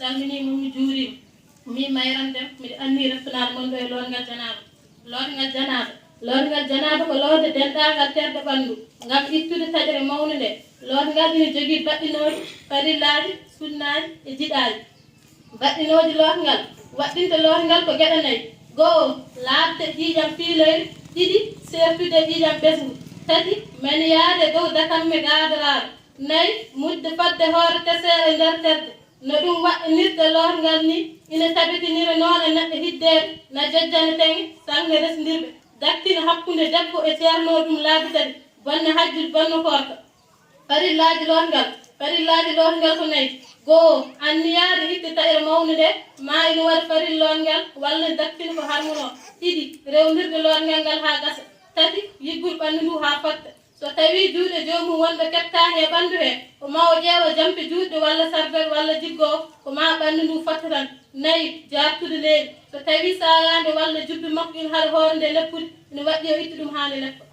salmini mi juurima mi mayrandem miɗe anni reftanade mon ɗo e lorgal janaba ko lorde denɗagal terde ɓandu ngam ittude taƴere mawnude nde lorgal ina jogui baɗɗinoji farillaji sunnaji e jiɗaji baɗɗinoji lorgal waɗɗinte lorgal ko gueɗe nayyi goho labde ƴiƴam fiiloyde ɗiɗi sertude ƴiƴam ɓesgu tati maniyade dow dakamme gadaraɗo nayyi mudde fadde hoore tesere nder terde no ɗum waɗɗinirde lorgal ni ina tabitinira noon e neɗɗo hiddede na jojjane tengge sangne resdirɓe daktina hakkude debbo e ceerno ɗum laabi tati bonne hajjude bonne koorka farillaji lorgal ko nayyi goho anniyade itte taƴere mawnude nde ma ina waɗa faril lorgal walla daktina ko harmuno ɗiɗi rewndirde lorgal ngal ha gasa tati yiggol ɓandu ndu ha fotta so tawi juuɗe jomum wonɓe kettani e ɓandu he ko ma o ƴeewa jampe juuɗe walla sarbere walla jiggowo ko ma ɓandu ndu fotta tan nayyi jartude leydi so tawi sayande walla jubbi makko ina haɗa hoore nde leppude ina waɗɗi o itta ɗum ha nde leppa